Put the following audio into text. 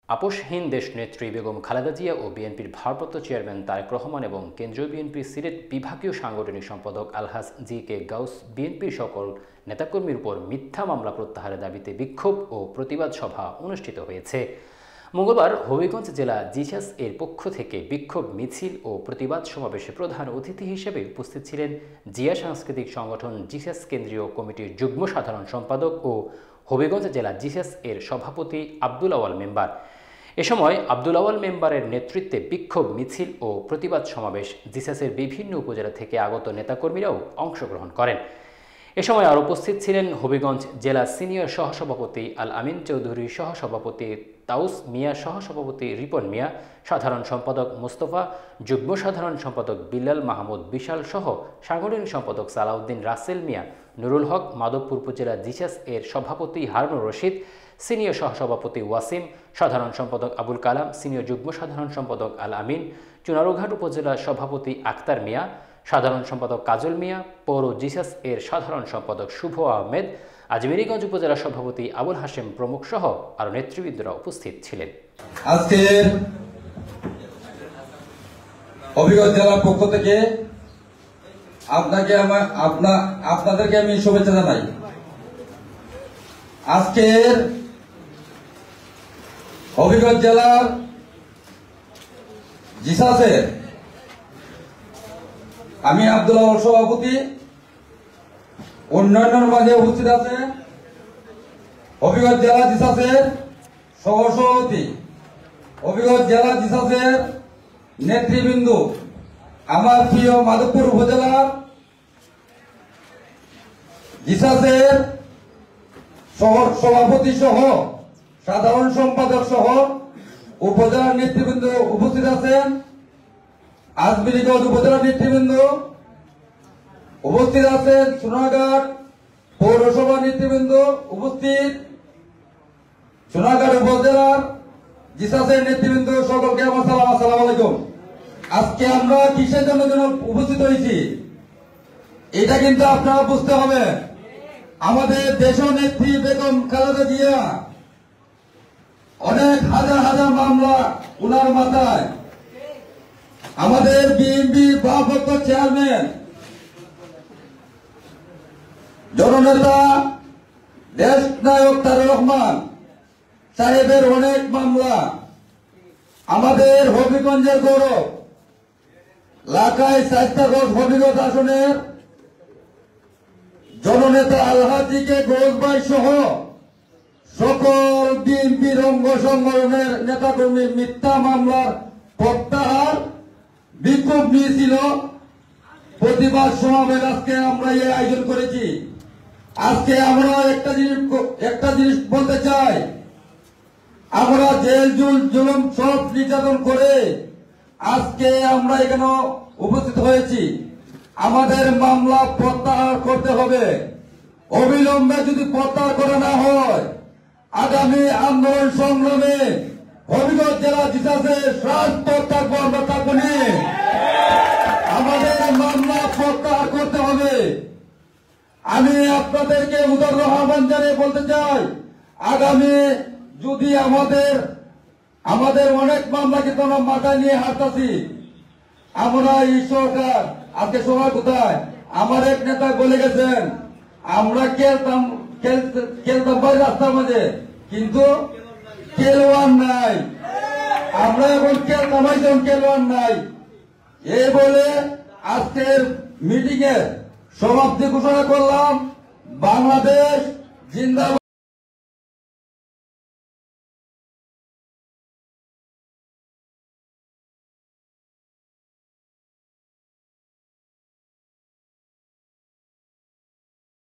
আপোষহীন দেশনেত্রী বেগম খালেদা জিয়া ও বিএনপির ভারপ্রাপ্ত চেয়ারম্যান তারেক রহমান এবং কেন্দ্রীয় বিএনপির সিলেট বিভাগীয় সাংগঠনিক সম্পাদক আলহাজ জি কে গাউস বিএনপির সকল নেতাকর্মীর উপর মিথ্যা মামলা প্রত্যাহারের দাবিতে বিক্ষোভ ও প্রতিবাদ সভা অনুষ্ঠিত হয়েছে। মঙ্গলবার হবিগঞ্জ জেলা জিসাস এর পক্ষ থেকে বিক্ষোভ মিছিল ও প্রতিবাদ সমাবেশে প্রধান অতিথি হিসেবে উপস্থিত ছিলেন জিয়া সাংস্কৃতিক সংগঠন জিসাস কেন্দ্রীয় কমিটির যুগ্ম সাধারণ সম্পাদক ও হবিগঞ্জ জেলা জিসাস এর সভাপতি আব্দুল আওয়াল মেম্বার। এ সময় আব্দুল আওয়াল মেম্বারের নেতৃত্বে বিক্ষোভ মিছিল ও প্রতিবাদ সমাবেশ জিসাসের বিভিন্ন উপজেলা থেকে আগত নেতাকর্মীরাও অংশগ্রহণ করেন। এ সময় আর উপস্থিত ছিলেন হবিগঞ্জ জেলা সিনিয়র সহসভাপতি আল আমিন চৌধুরী, সহসভাপতি তাউস মিয়া, সহসভাপতি রিপন মিয়া, সাধারণ সম্পাদক মোস্তফা, যুগ্ম সাধারণ সম্পাদক বিল্লাল মাহমুদ বিশাল সহ সাংগঠনিক সম্পাদক সালাউদ্দিন রাসেল মিয়া, নুরুল হক, মাধবপুর উপজেলা জিসাস এর সভাপতি হারুনুর রশিদ, সিনিয়র সহসভাপতি ওয়াসিম, সাধারণ সম্পাদক আবুল কালাম, সিনিয়র যুগ্ম সাধারণ সম্পাদক আল আমিন, চুনারুঘাট উপজেলা সভাপতি আক্তার মিয়া, সাধারণ সম্পাদক কাজল মিয়া, পৌর জিসাস এর সাধারণ সম্পাদক শুভ আহমেদ, আজমেরীগঞ্জ উপজেলা সভাপতি আবুল হাশেম প্রমুখ সহ আরো নেতৃবৃন্দরা উপস্থিত ছিলেন। আজকে হবিগঞ্জ জেলার পক্ষ থেকে আপনাদেরকে আমি শুভেচ্ছা জানাই। আজকের হবিগঞ্জ জেলার জিসাসের আমি আব্দুল আওয়াল সভাপতি, অন্যান্য মাঝে উপস্থিত আছে হবিগঞ্জ জেলা জিসাসের সহসভাপতি, হবিগঞ্জ জেলা জিসাসের নেতৃবৃন্দ, আমার প্রিয় মাধবপুর উপজেলার জিসাসের সভাপতি সহ সাধারণ সম্পাদক সহ উপজেলার নেতৃবৃন্দ উপস্থিত আছেন, আজমেরীগঞ্জ উপজেলার নেতৃবৃন্দ উপস্থিত আছেন, সোনারঘাট পৌরসভা নেতৃবৃন্দ উপস্থিত, সোনারঘাট উপজেলার জিসাসের নেতৃবৃন্দ, সকলকে আমার সালাম, আসসালামু আলাইকুম। আজকে আমরা কিসের জন্য উপস্থিত হয়েছি এটা কিন্তু আপনারা বুঝতে হবে। আমাদের দেশ নেত্রী বেগম খালেদা জিয়া অনেক হাজার হাজার মামলা উনার মাথায়, আমাদের বিএনপি ভারপ্রাপ্ত চেয়ারম্যান জননেতা দেশ নায়ক তারেক রহমান সাহেবের অনেক মামলা, আমাদের হবিগঞ্জের গৌরব লাখাই সাইস্তাগঞ্জ হবিগঞ্জ আসনের জননেতা আলহাজি কে গাউস ভাই সহ সকল বিএনপির অঙ্গ সংগঠনের নেতাকর্মীর মিথ্যা মামলার প্রত্যাহার, বিক্ষোভ মিছিল, প্রতিবাদ সমাবেশ আজকে আমরা এই আয়োজন করেছি। আজকে আমরা একটা জিনিস বলতে চাই, আমরা জেল জুলুম সব নির্যাতন করে আজকে আমরা এখানে উপস্থিত হয়েছি। আমাদের মামলা প্রত্যাহার করতে হবে। অবিলম্বে যদি প্রত্যাহার করা না হয়, আগামী আন্দোলন সংগ্রামে হবিগঞ্জ জেলা জিসাসের রাজপথ থাকবো, আমরা থাকবো না। আমাদের মামলা প্রত্যাহার করতে হবে। আমি আপনাদেরকে উদার আহ্বান জানিয়ে বলতে চাই, আগামী যদি আমাদের অনেক মামলা কিন্তু আমরা মাথায় নিয়ে হাঁটতেছি, আমরা এই সরকার আজকে সময় কোথায়, আমার এক নেতা বলে গেছেন আমরা খেলতাম ভাই রাস্তার মাঝে, কিন্তু খেলোয়াড় নাই, আমরা এখন খেলতাম যখন খেলোয়াড় নাই। এই বলে আজকের মিটিং এর সমাপ্তি ঘোষণা করলাম। বাংলাদেশ জিন্দাবাদ।